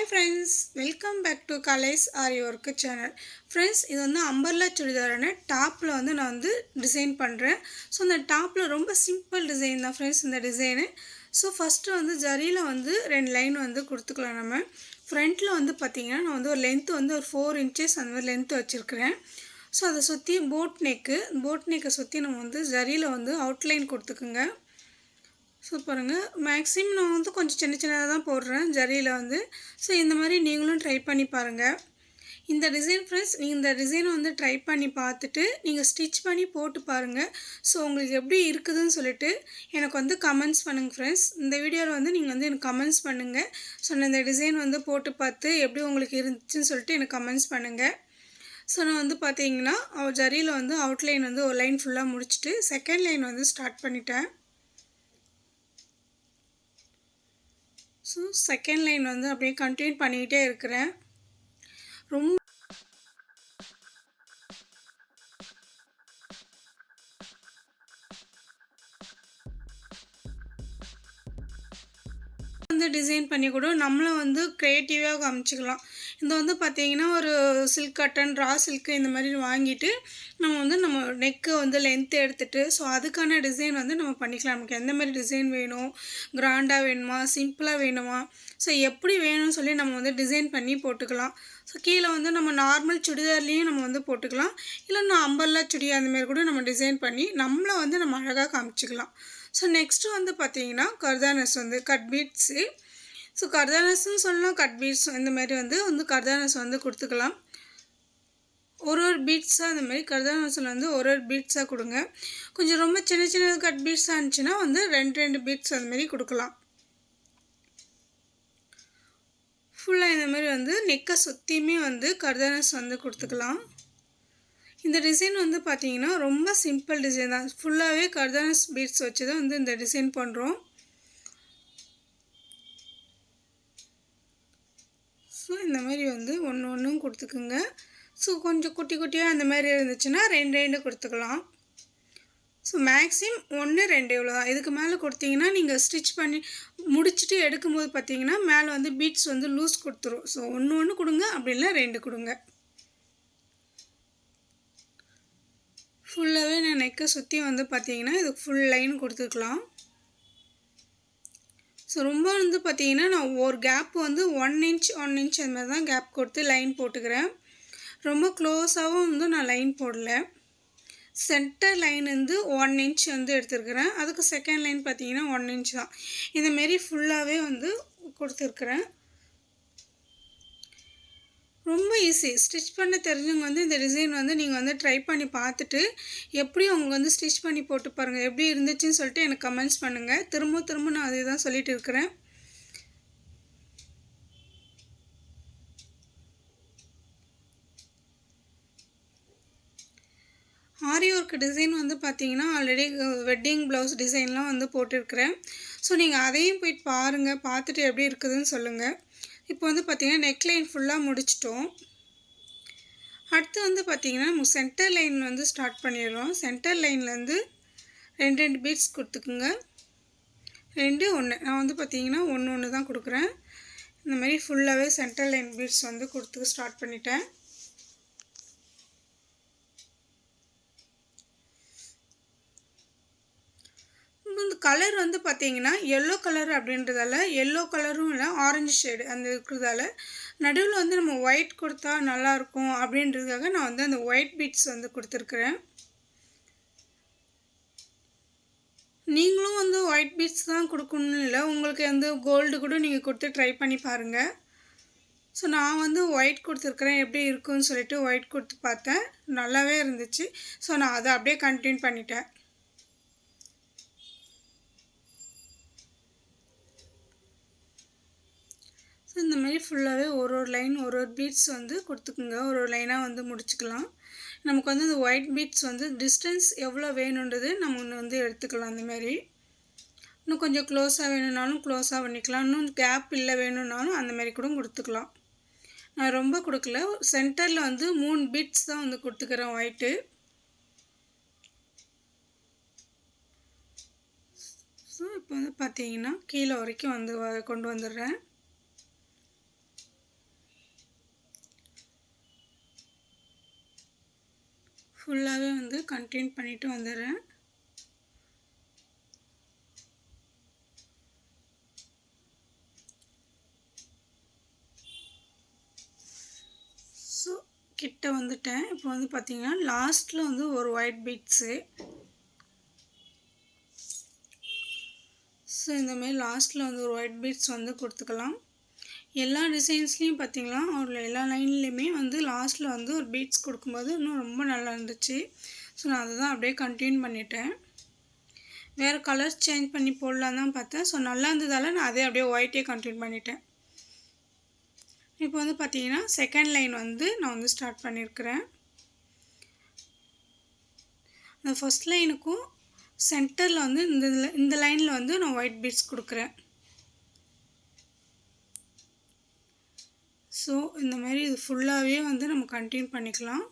friends, welcome back to KALAI'S Aari work channel. Friends, இது வந்து umbrella சுடிதாரான டாப்ல வந்து நான் வந்து டிசைன் பண்றேன். சோ இந்த டாப்ல ரொம்ப சிம்பிள் டிசைன் தான் friends இந்த டிசைன். சோ ஃபர்ஸ்ட் வந்து ஜரியில வந்து ரெண்டு லைன் வந்து கொடுத்துக்கலாம் நம்ம. ஃப்ரண்ட்ல வந்து பாத்தீங்கன்னா நான் வந்து ஒரு லெந்த் வந்து ஒரு 4 inches அந்த மாதிரி லெந்த் வச்சிருக்கேன். சோ அத சுத்தி போட் நெக்க சுத்தி நம்ம வந்து ஜரியில வந்து அவுட்லைன் கொடுத்துக்குங்க. ஸோ பாருங்கள் மேக்ஸிமம் நான் வந்து கொஞ்சம் சின்னதாக தான் போடுறேன் ஜரியில் வந்து. ஸோ இந்த மாதிரி நீங்களும் ட்ரை பண்ணி பாருங்கள். இந்த டிசைன் ஃப்ரெண்ட்ஸ் நீங்கள் இந்த டிசைனை வந்து ட்ரை பண்ணி பார்த்துட்டு நீங்கள் ஸ்டிச் பண்ணி போட்டு பாருங்கள். ஸோ உங்களுக்கு எப்படி இருக்குதுன்னு சொல்லிட்டு எனக்கு வந்து கமெண்ட்ஸ் பண்ணுங்கள் ஃப்ரெண்ட்ஸ். இந்த வீடியோவில் வந்து நீங்கள் வந்து எனக்கு கமெண்ட்ஸ் பண்ணுங்கள். ஸோ நான் இந்த டிசைன் வந்து போட்டு பார்த்து எப்படி உங்களுக்கு இருந்துச்சுன்னு சொல்லிட்டு எனக்கு கமெண்ட்ஸ் பண்ணுங்கள். ஸோ நான் வந்து பார்த்தீங்கன்னா ஜரியில் வந்து அவுட்லைன் வந்து ஒரு லைன் ஃபுல்லாக முடிச்சுட்டு செகண்ட் லைன் வந்து ஸ்டார்ட் பண்ணிட்டேன். ஸோ செகண்ட் லைன் வந்து அப்படியே கண்டினியூ பண்ணிக்கிட்டே இருக்கிறேன். ரொம்ப வந்து டிசைன் பண்ணி கூட நம்மளும் வந்து க்ரியேட்டிவாக காமிச்சிக்கலாம். இது வந்து பார்த்திங்கன்னா ஒரு சில்க் காட்டன் ரா சில்க்கு இந்த மாதிரி வாங்கிட்டு நம்ம வந்து நம்ம நெக்கு வந்து லென்த் எடுத்துகிட்டு ஸோ அதுக்கான டிசைன் வந்து நம்ம பண்ணிக்கலாம். நமக்கு எந்த மாதிரி டிசைன் வேணும், கிராண்டாக வேணுமா, சிம்பிளாக வேணுமா, ஸோ எப்படி வேணும்னு சொல்லி நம்ம வந்து டிசைன் பண்ணி போட்டுக்கலாம். ஸோ கீழே வந்து நம்ம நார்மல் சுடிதார்லேயும் நம்ம வந்து போட்டுக்கலாம். இல்லைன்னா அம்பர்லா சுடி அந்தமாரி கூட நம்ம டிசைன் பண்ணி நம்மளை வந்து நம்ம அழகாக காமிச்சிக்கலாம். ஸோ நெக்ஸ்ட்டு வந்து பார்த்திங்கன்னா கர்தானஸ் வந்து கட் பீட்ஸு. ஸோ கர்தானஸ்ன்னு சொல்லலாம், கட் பீட்ஸ் இந்தமாரி வந்து கர்தானஸ் வந்து கொடுத்துக்கலாம். ஒரு பீட்ஸாக அந்த மாதிரி கர்தானஸில் வந்து ஒரு பீட்ஸாக கொடுங்க. கொஞ்சம் ரொம்ப சின்ன கட் பீட்ஸாக இருந்துச்சுன்னா வந்து ரெண்டு பீட்ஸ் அந்தமாரி கொடுக்கலாம். ஃபுல்லாக இந்தமாரி வந்து நெக்கை சுற்றியுமே வந்து கர்தானஸ் வந்து கொடுத்துக்கலாம். இந்த டிசைன் வந்து பார்த்திங்கன்னா ரொம்ப சிம்பிள் டிசைன் தான். ஃபுல்லாகவே கர்தானஸ் பீட்ஸ் வச்சு தான் வந்து இந்த டிசைன் பண்ணுறோம். ஸோ இந்த மாதிரி வந்து ஒன்றும் கொடுத்துக்குங்க. ஸோ கொஞ்சம் குட்டியாக அந்த மாதிரி இருந்துச்சுன்னா ரெண்டு கொடுத்துக்கலாம். ஸோ மேக்ஸிமம் 1 2 இவ்வளோ தான். இதுக்கு மேலே கொடுத்தீங்கன்னா நீங்கள் ஸ்டிச் பண்ணி முடிச்சுட்டு எடுக்கும்போது பார்த்தீங்கன்னா மேலே வந்து பீட்ஸ் வந்து லூஸ் கொடுத்துரும். ஸோ ஒன்று கொடுங்க, அப்படி இல்லை 2 கொடுங்க. ஃபுல்லாகவே நான் நெக்கை சுற்றி வந்து பார்த்தீங்கன்னா இதுக்கு ஃபுல் லைன் கொடுத்துக்கலாம். ஸோ ரொம்ப வந்து பார்த்தீங்கன்னா நான் ஒரு கேப் வந்து 1 inch அந்த மாதிரி தான் கேப் கொடுத்து லைன் போட்டுக்கிறேன். ரொம்ப க்ளோஸாகவும் வந்து நான் லைன் போடல. சென்டர் லைன் வந்து 1 inch வந்து எடுத்துருக்கிறேன். அதுக்கு செகண்ட் லைன் பார்த்தீங்கன்னா 1 inch தான். இந்தமாரி ஃபுல்லாகவே வந்து கொடுத்துருக்குறேன். ரொம்ப ஈஸி. ஸ்டிச் பண்ண தெரிஞ்சவங்க வந்து இந்த டிசைன் வந்து நீங்கள் வந்து ட்ரை பண்ணி பார்த்துட்டு எப்படி அவங்க வந்து ஸ்டிச் பண்ணி போட்டு பாருங்கள். எப்படி இருந்துச்சுன்னு சொல்லிட்டு எனக்கு கமெண்ட்ஸ் பண்ணுங்கள். திரும்ப நான் அதே தான் சொல்லிட்டு இருக்கிறேன். ஆரி ஒர்க் டிசைன் வந்து பார்த்தீங்கன்னா ஆல்ரெடி வெட்டிங் ப்ளவுஸ் டிசைன்லாம் வந்து போட்டிருக்கிறேன். ஸோ நீங்கள் அதையும் போயிட்டு பாருங்கள். பார்த்துட்டு எப்படி இருக்குதுன்னு சொல்லுங்கள். இப்போ வந்து பார்த்திங்கன்னா நெக்லைன் ஃபுல்லாக முடிச்சிட்டோம். அடுத்து வந்து பார்த்திங்கன்னா நம்ம சென்டர் லைன் வந்து ஸ்டார்ட் பண்ணிடுறோம். சென்டர் லைன்லேருந்து ரெண்டு பீட்ஸ் கொடுத்துக்குங்க. 2 1 நான் வந்து பார்த்திங்கன்னா ஒன்று தான் கொடுக்குறேன். இந்த மாதிரி ஃபுல்லாகவே சென்டர் லைன் பீட்ஸ் வந்து கொடுத்து ஸ்டார்ட் பண்ணிட்டேன். இந்த கலர் வந்து பார்த்தீங்கன்னா எல்லோ கலர் அப்படின்றதால எல்லோ கலரும் இல்லை ஆரஞ்சு ஷேடு அந்த இருக்கிறதால நடுவில் வந்து நம்ம ஒயிட் கொடுத்தா நல்லாயிருக்கும் அப்படின்றதுக்காக நான் வந்து அந்த ஒயிட் பீட்ஸ் வந்து கொடுத்துருக்குறேன். நீங்களும் வந்து ஒயிட் பீட்ஸ் தான் கொடுக்கணும்னு இல்லை, உங்களுக்கு வந்து கோல்டு கூட நீங்கள் கொடுத்து ட்ரை பண்ணி பாருங்கள். ஸோ நான் வந்து ஒயிட் கொடுத்துருக்குறேன். எப்படி இருக்குன்னு சொல்லிட்டு ஒயிட் கொடுத்து பார்த்தேன், நல்லாவே இருந்துச்சு. ஸோ நான் அதை அப்படியே கண்டினியூ பண்ணிட்டேன். இந்த மாதிரி ஃபுல்லாகவே ஒரு லைன் ஒரு பீட்ஸ் வந்து கொடுத்துக்குங்க. ஒரு லைனாக வந்து முடிச்சுக்கலாம். நமக்கு வந்து இந்த ஒயிட் பீட்ஸ் வந்து டிஸ்டன்ஸ் எவ்வளோ வேணுன்றது நம்ம ஒன்று வந்து எடுத்துக்கலாம். அந்தமாரி இன்னும் கொஞ்சம் க்ளோஸாக வேணும்னாலும் க்ளோஸாக பண்ணிக்கலாம். இன்னும் கேப் இல்லை வேணும்னாலும் அந்தமாரி கூட கொடுத்துக்கலாம். நான் ரொம்ப கொடுக்கல. சென்டரில் வந்து 3 பீட்ஸ் தான் வந்து கொடுத்துக்கிறேன் ஒயிட்டு. ஸோ இப்போ வந்து பார்த்தீங்கன்னா கீழே வரைக்கும் வந்து கொண்டு வந்துடுறேன். ஃபுல்லாகவே வந்து கண்டினியூ பண்ணிட்டு வந்துடுறேன். ஸோ கிட்ட வந்துட்டேன். இப்போ வந்து பார்த்திங்கன்னா லாஸ்ட்டில் வந்து ஒரு ஒயிட் பீட்ஸு. ஸோ இந்தமாரி லாஸ்ட்டில் வந்து ஒரு ஒயிட் பீட்ஸ் வந்து கொடுத்துக்கலாம். எல்லா டிசைன்ஸ்லேயும் பார்த்திங்கன்னா ஒரு எல்லா லைன்லேயுமே வந்து லாஸ்ட்டில் வந்து ஒரு பீட்ஸ் கொடுக்கும்போது இன்னும் ரொம்ப நல்லா இருந்துச்சு. ஸோ நான் அதை தான் அப்படியே கண்டினியூ பண்ணிட்டேன். வேறு கலர்ஸ் சேஞ்ச் பண்ணி போடலாம் தான் பார்த்தேன். ஸோ நல்லா இருந்ததால் நான் அதே அப்படியே ஒயிட்டே கண்டினியூ பண்ணிட்டேன். இப்போ வந்து பார்த்திங்கன்னா செகண்ட் லைன் வந்து நான் வந்து ஸ்டார்ட் பண்ணியிருக்கிறேன். அந்த ஃபஸ்ட் லைனுக்கும் சென்டரில் வந்து இந்த லைனில் வந்து நான் ஒயிட் பீட்ஸ் கொடுக்குறேன். ஸோ இந்தமாரி இது ஃபுல்லாகவே வந்து நம்ம கண்டினியூ பண்ணிக்கலாம்.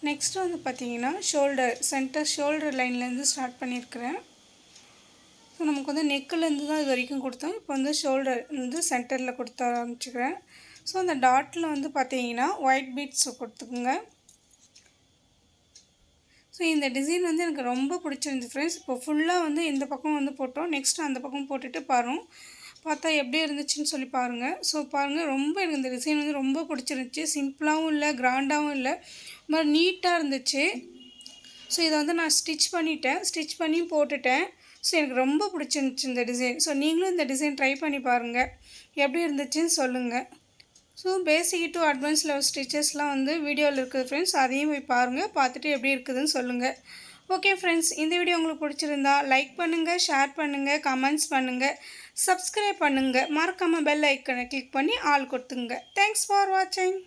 நெக்ஸ்ட்டு வந்து பார்த்திங்கன்னா ஷோல்டர் சென்டர் ஷோல்டர் லைன்லேருந்து ஸ்டார்ட் பண்ணியிருக்கிறேன். ஸோ நமக்கு வந்து நெக்குலேருந்து தான் இது வரைக்கும் கொடுத்தோம். இப்போ வந்து ஷோல்டர் வந்து சென்டரில் கொடுத்த ஆரம்பிச்சுக்கிறேன். ஸோ அந்த டாட்டில் வந்து பார்த்திங்கன்னா ஒயிட் பீட்ஸ் கொடுத்துக்குங்க. ஸோ இந்த டிசைன் வந்து எனக்கு ரொம்ப பிடிச்சிருந்து ஃப்ரெண்ட்ஸ். இப்போ ஃபுல்லாக வந்து இந்த பக்கம் வந்து போட்டோம். நெக்ஸ்ட்டு அந்த பக்கம் போட்டுட்டு பார்த்தா எப்படி இருந்துச்சுன்னு சொல்லி பாருங்கள். ஸோ பாருங்கள், ரொம்ப எனக்கு இந்த டிசைன் வந்து ரொம்ப பிடிச்சிருந்துச்சி. சிம்பிளாகவும் இல்லை, கிராண்டாகவும் இல்லை, ரொம்ப நீட்டாக இருந்துச்சு. ஸோ இதை வந்து நான் ஸ்டிச் பண்ணி போட்டுட்டேன். ஸோ எனக்கு ரொம்ப பிடிச்சிருந்துச்சி இந்த டிசைன். ஸோ நீங்களும் இந்த டிசைன் ட்ரை பண்ணி பாருங்கள், எப்படி இருந்துச்சுன்னு சொல்லுங்கள். So basic to advance level ஸ்டிச்சஸ்லாம் வந்து வீடியோவில் இருக்குது ஃப்ரெண்ட்ஸ். அதையும் போய் பாருங்கள், பார்த்துட்டு எப்படி இருக்குதுன்னு சொல்லுங்கள். ஓகே ஃப்ரெண்ட்ஸ், இந்த வீடியோ உங்களுக்கு பிடிச்சிருந்தா லைக் பண்ணுங்கள், ஷேர் பண்ணுங்கள், கமெண்ட்ஸ் பண்ணுங்கள், சப்ஸ்கிரைப் பண்ணுங்கள், மறக்காமல் பெல் ஐக்கனை கிளிக் பண்ணி ஆல் கொடுத்துங்க. தேங்க்ஸ் ஃபார் வாட்சிங்.